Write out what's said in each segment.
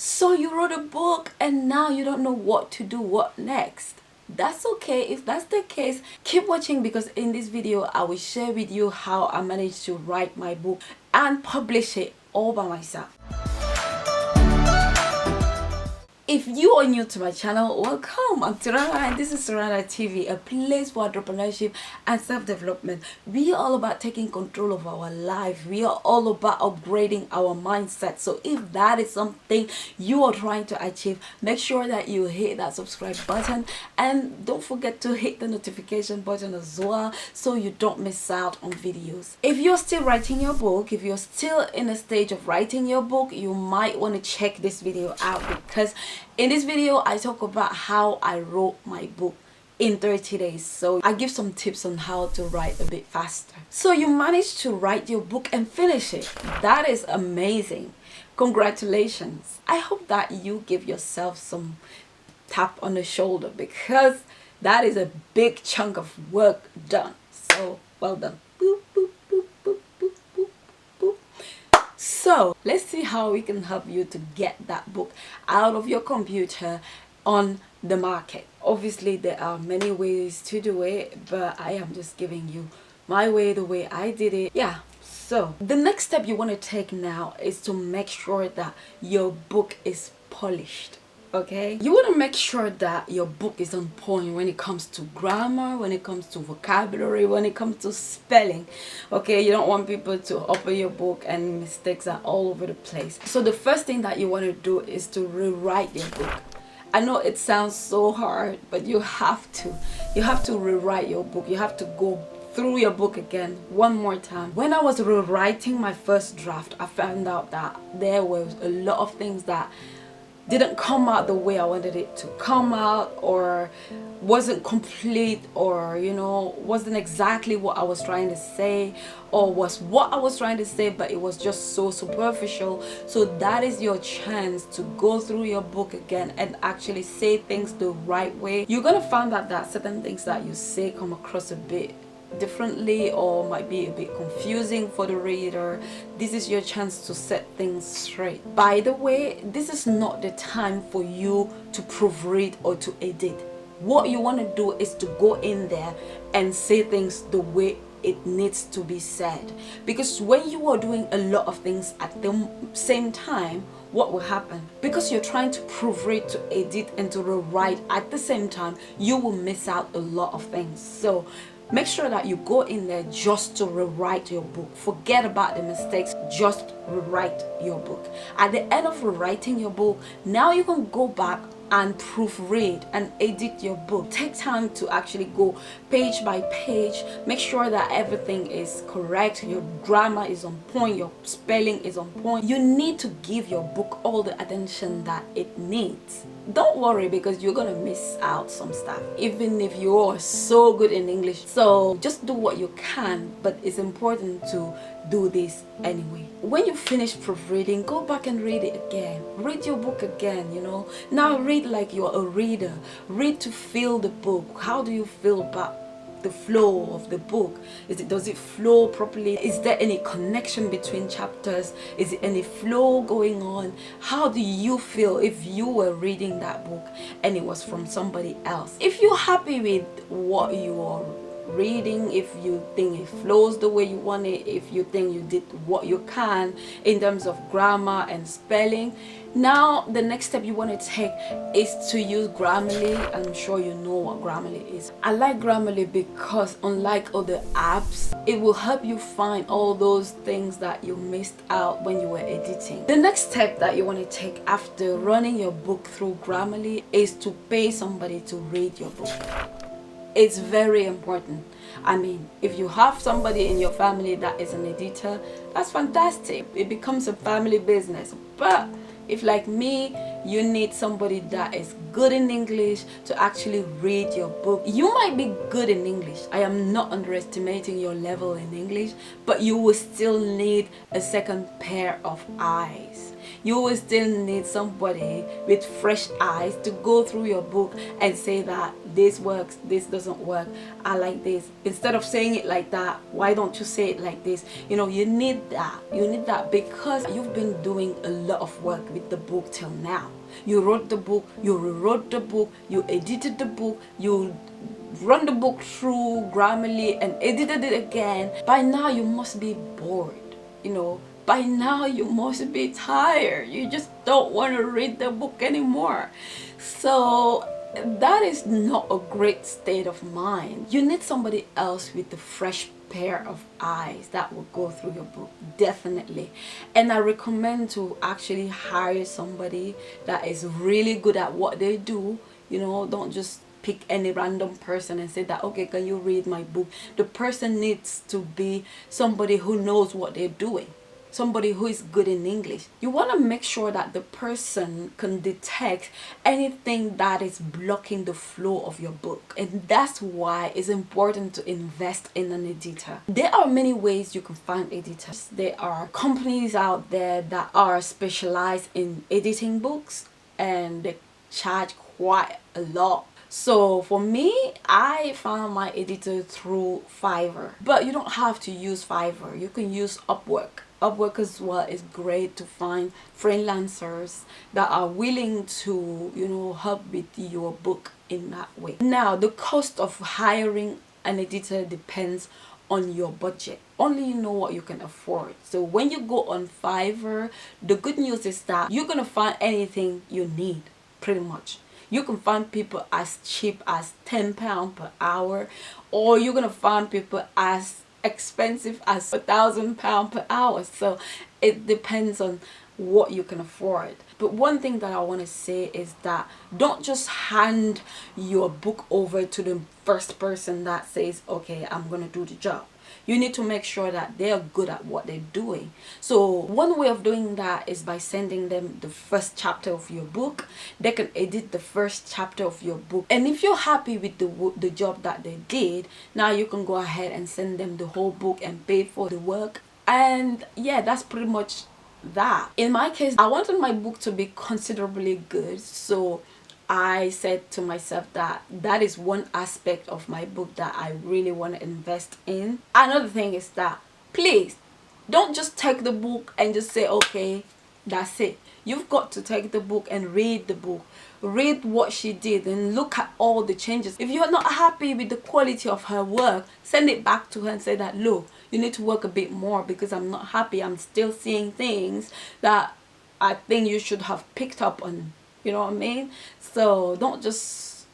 So you wrote a book and now you don't know what to do, what next? That's okay. If that's the case, keep watching, because in this video I will share with you how I managed to write my book and publish it all by myself. If you are new to my channel, welcome. I'm Tirana and this is Tirana TV, a place for entrepreneurship and self-development. We are all about taking control of our life. We are all about upgrading our mindset. So if that is something you are trying to achieve, make sure that you hit that subscribe button and don't forget to hit the notification button as well so you don't miss out on videos. If you're still writing your book, if you're still in a stage of writing your book, you might want to check this video out, because in this video I talk about how I wrote my book in 30 days. So I give some tips on how to write a bit faster. So you managed to write your book and finish it. That is amazing. Congratulations. I hope that you give yourself some tap on the shoulder, because that is a big chunk of work done. So well done. Boop, boop, boop, boop, boop, boop, boop. So let's see how we can help you to get that book out of your computer on the market. Obviously there are many ways to do it, but I am just giving you my way, the way I did it. Yeah. So the next step you want to take now is to make sure that your book is polished. Okay, you want to make sure that your book is on point when it comes to grammar, when it comes to vocabulary, when it comes to spelling. Okay, you don't want people to open your book and mistakes are all over the place. So the first thing that you want to do is to rewrite your book. I know it sounds so hard, but you have to rewrite your book. You have to go through your book again one more time. When I was rewriting my first draft, I found out that there was a lot of things that didn't come out the way I wanted it to come out, or wasn't complete, or wasn't exactly what I was trying to say, or was what I was trying to say but it was just so superficial. So that is your chance to go through your book again and actually say things the right way. You're gonna find out that certain things that you say come across a bit differently or might be a bit confusing for the reader. This is your chance to set things straight. By the way, this is not the time for you to proofread or to edit. What you want to do is to go in there and say things the way it needs to be said, because when you are doing a lot of things at the same time, what will happen? Because you're trying to proofread, to edit and to rewrite at the same time, you will miss out a lot of things. So make sure that you go in there just to rewrite your book. Forget about the mistakes, just rewrite your book. At the end of rewriting your book, now you can go back and proofread and edit your book. Take time to actually go page by page. Make sure that everything is correct, your grammar is on point, your spelling is on point. You need to give your book all the attention that it needs. Don't worry, because you're gonna miss out some stuff even if you are so good in English. So just do what you can, but it's important to do this anyway. When you finish proofreading, go back and read it again. Read your book again. Now read like you're a reader. Read to feel the book. How do you feel about the flow of the book? Does it flow properly? Is there any connection between chapters? Is it any flow going on? How do you feel if you were reading that book and it was from somebody else? If you're happy with what you are reading, if you think it flows the way you want it, if you think you did what you can in terms of grammar and spelling, now the next step you want to take is to use Grammarly. I'm sure you know what Grammarly is. I like Grammarly because unlike other apps, it will help you find all those things that you missed out when you were editing. The next step that you want to take after running your book through Grammarly is to pay somebody to read your book. It's very important. I mean, if you have somebody in your family that is an editor, that's fantastic. It becomes a family business. But if, like me, you need somebody that is good in English to actually read your book, you might be good in English. I am not underestimating your level in English, but you will still need a second pair of eyes. you will still need somebody with fresh eyes to go through your book and say that this works, this doesn't work, I like this. Instead of saying it like that, why don't you say it like this? You know, you need that because you've been doing a lot of work with the book till now. You wrote the book, you rewrote the book, you edited the book, you run the book through Grammarly and edited it again. By now you must be bored, you know. By now you must be tired. You just don't want to read the book anymore. So that is not a great state of mind. You need somebody else with a fresh pair of eyes that will go through your book, definitely. And I recommend to actually hire somebody that is really good at what they do. You know, don't just pick any random person and say that, okay, can you read my book? The person needs to be somebody who knows what they're doing, somebody who is good in English. You want to make sure that the person can detect anything that is blocking the flow of your book, and that's why it's important to invest in an editor. There are many ways you can find editors. There are companies out there that are specialized in editing books and they charge quite a lot. So for me, I found my editor through Fiverr, but you don't have to use Fiverr. You can use Upwork. Upwork as well is great to find freelancers that are willing to, you know, help with your book in that way. Now, the cost of hiring an editor depends on your budget. Only you know what you can afford. So when you go on Fiverr, the good news is that you're gonna find anything you need, pretty much. You can find people as cheap as £10 per hour, or you're gonna find people as expensive as £1,000 per hour. So it depends on what you can afford. But one thing that I want to say is that don't just hand your book over to the first person that says, okay, I'm gonna do the job. You need to make sure that they're good at what they're doing. So one way of doing that is by sending them the first chapter of your book. They can edit the first chapter of your book, and if you're happy with the job that they did, now you can go ahead and send them the whole book and pay for the work. And yeah, that's pretty much that. In my case, I wanted my book to be considerably good, so I said to myself that that is one aspect of my book that I really want to invest in. Another thing is that please don't just take the book and just say, okay, that's it. You've got to take the book and read the book. Read what she did and look at all the changes. If you're not happy with the quality of her work, send it back to her and say that, look, you need to work a bit more because I'm not happy. I'm still seeing things that I think you should have picked up on. You know what I mean? So don't just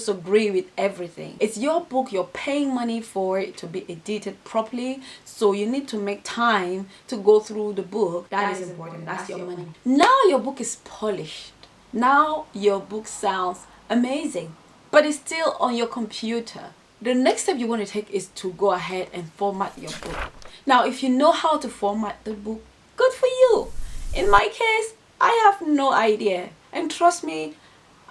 agree with everything. It's your book. You're paying money for it to be edited properly, so you need to make time to go through the book. That is important. That's your money. Now your book is polished. Now your book sounds amazing, but it's still on your computer. The next step you want to take is to go ahead and format your book. Now, if you know how to format the book, good for you. In my case, I have no idea. And trust me,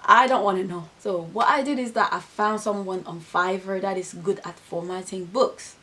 I don't want to know. So what I did is that I found someone on Fiverr that is good at formatting books.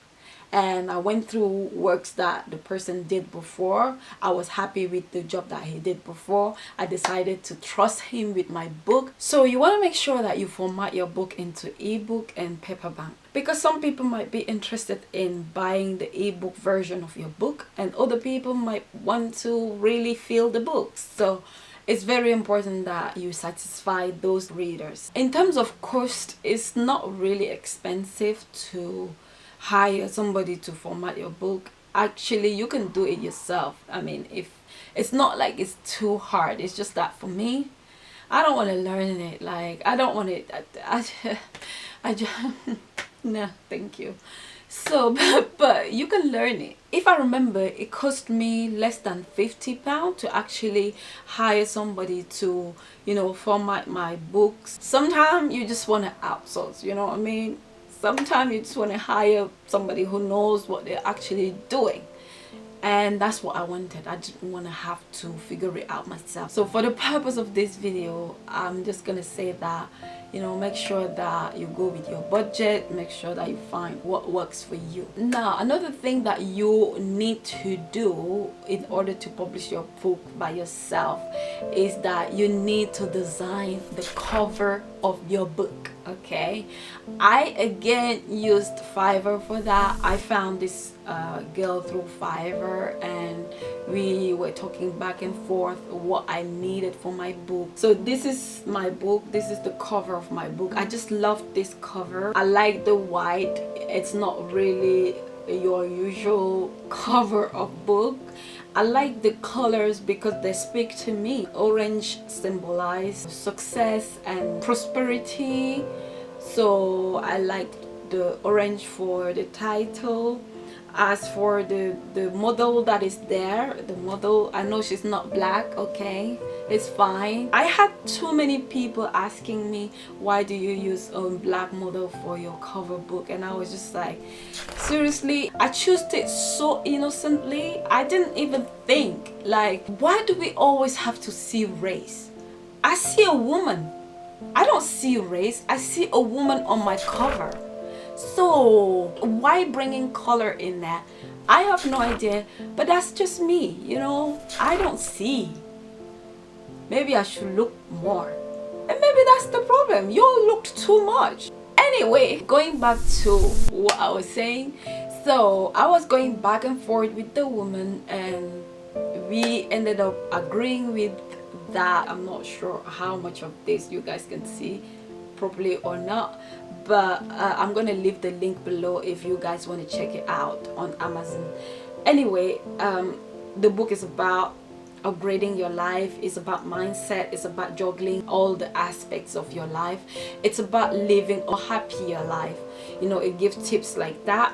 And I went through works that the person did before. I was happy with the job that he did before. I decided to trust him with my book. So you want to make sure that you format your book into ebook and paperback, because some people might be interested in buying the ebook version of your book and other people might want to really feel the books. So it's very important that you satisfy those readers. In terms of cost, it's not really expensive to hire somebody to format your book. Actually, you can do it yourself. I mean, if it's not like it's too hard, it's just that for me, I don't want to learn it. Like, I don't want it. I just no, thank you. So but you can learn it. If I remember, it cost me less than £50 to actually hire somebody to, you know, format my books. Sometimes you just want to outsource, you know what I mean? Sometimes you just want to hire somebody who knows what they're actually doing. and that's what I wanted. I didn't want to have to figure it out myself. So for the purpose of this video, I'm just gonna say that, you know, make sure that you go with your budget, make sure that you find what works for you. Now, another thing that you need to do in order to publish your book by yourself is that you need to design the cover of your book. Okay, I again used Fiverr for that. I found this girl through Fiverr, and we were talking back and forth what I needed for my book. So this is my book, this is the cover of my book. I just love this cover. I like the white. It's not really your usual cover of book. I like the colors because they speak to me. Orange symbolizes success and prosperity, so I like the orange for the title. As for the model that is there, the model, I know she's not black, okay, it's fine. I had too many people asking me, why do you use a black model for your cover book? And I was just like, seriously, I chose it so innocently. I didn't even think, like, why do we always have to see race? I see a woman, I don't see race, I see a woman on my cover. So why bringing color in that? I have no idea, but that's just me, you know. I don't see. Maybe I should look more, and maybe that's the problem. You all looked too much. Anyway, going back to what I was saying, so I was going back and forth with the woman, and we ended up agreeing with that. I'm not sure how much of this you guys can see properly or not, but I'm gonna leave the link below if you guys want to check it out on Amazon. Anyway, the book is about upgrading your life, it's about mindset, it's about juggling all the aspects of your life, it's about living a happier life. You know, it gives tips like that.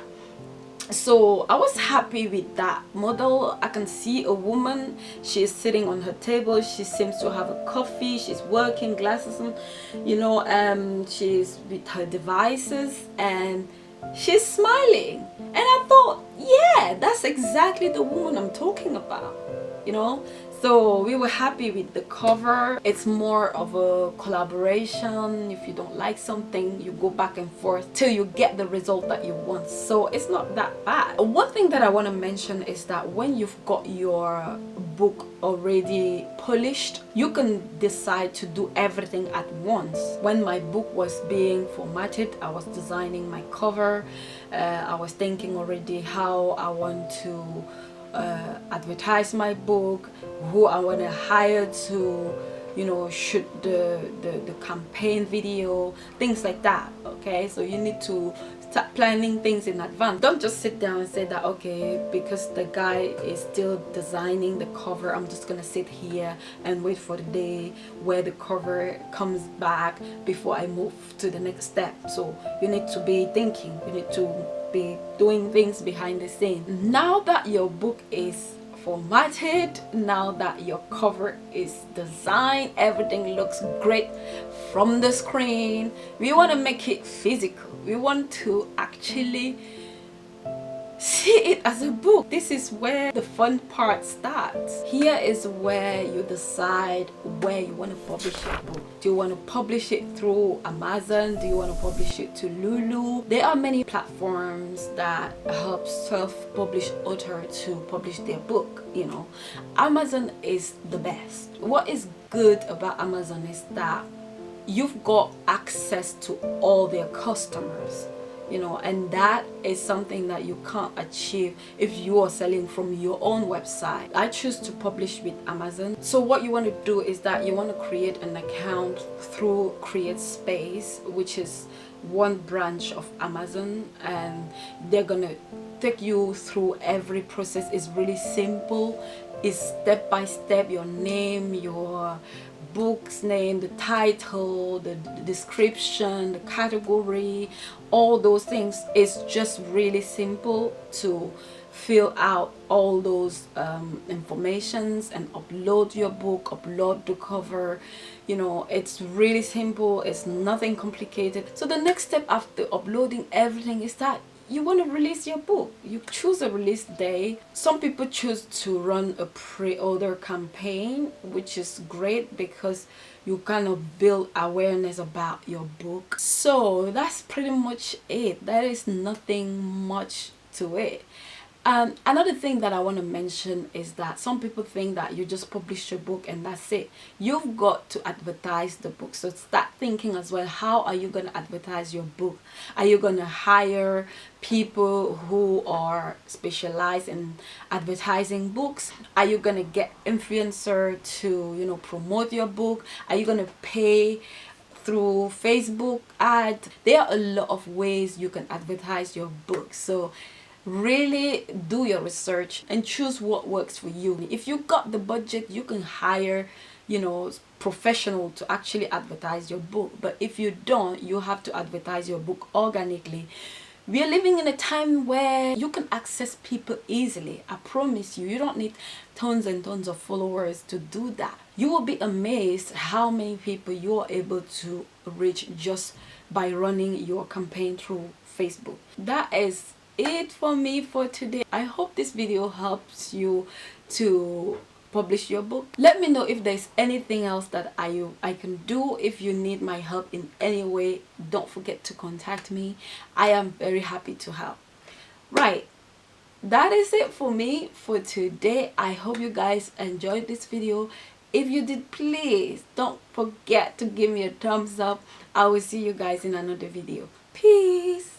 So I was happy with that model. I can see a woman, she's sitting on her table, she seems to have a coffee, she's working, glasses on, you know, she's with her devices and she's smiling, and I thought, yeah, that's exactly the woman I'm talking about, you know. So we were happy with the cover. It's more of a collaboration. If you don't like something, you go back and forth till you get the result that you want. So it's not that bad. One thing that I want to mention is that when you've got your book already polished, you can decide to do everything at once. When my book was being formatted, I was designing my cover. I was thinking already how I want to advertise my book, who I want to hire to, you know, shoot the campaign video, things like that. Okay, so you need to start planning things in advance. Don't just sit down and say that, okay, because the guy is still designing the cover, I'm just gonna sit here and wait for the day where the cover comes back before I move to the next step. So you need to be thinking, you need to be doing things behind the scenes. Now that your book is formatted, now that your cover is designed, everything looks great from the screen, we want to make it physical. We want to actually see it as a book. This is where the fun part starts. Here is where you decide where you want to publish your book. Do you want to publish it through Amazon? Do you want to publish it to Lulu? There are many platforms that help self-published author to publish their book, you know. Amazon is the best. What is good about Amazon is that you've got access to all their customers, you know, and that is something that you can't achieve if you are selling from your own website. I choose to publish with Amazon. So what you want to do is that you want to create an account through CreateSpace, which is one branch of Amazon, and they're gonna take you through every process. It's really simple. It's step by step, your name, your book's name, the title, the description, the category, all those things. Is just really simple to fill out all those informations and upload your book, upload the cover. You know, it's really simple, it's nothing complicated. So the next step after uploading everything is that you want to release your book. You choose a release day. Some people choose to run a pre-order campaign, which is great because you kind of build awareness about your book. So that's pretty much it. There is nothing much to it. Another thing that I want to mention is that some people think that you just publish your book and that's it. You've got to advertise the book. So start thinking as well, how are you going to advertise your book? Are you going to hire people who are specialized in advertising books? Are you going to get influencer to, you know, promote your book? Are you going to pay through Facebook ad? There are a lot of ways you can advertise your book. So really do your research and choose what works for you. If you got the budget, you can hire, you know, professional to actually advertise your book. But if you don't, you have to advertise your book organically. We are living in a time where you can access people easily. I promise you, you don't need tons and tons of followers to do that. You will be amazed how many people you are able to reach just by running your campaign through Facebook. That is it for me for today. I hope this video helps you to publish your book. Let me know if there's anything else that I can do. If you need my help in any way, don't forget to contact me. I am very happy to help. Right, that is it for me for today. I hope you guys enjoyed this video. If you did, please don't forget to give me a thumbs up. I will see you guys in another video. Peace.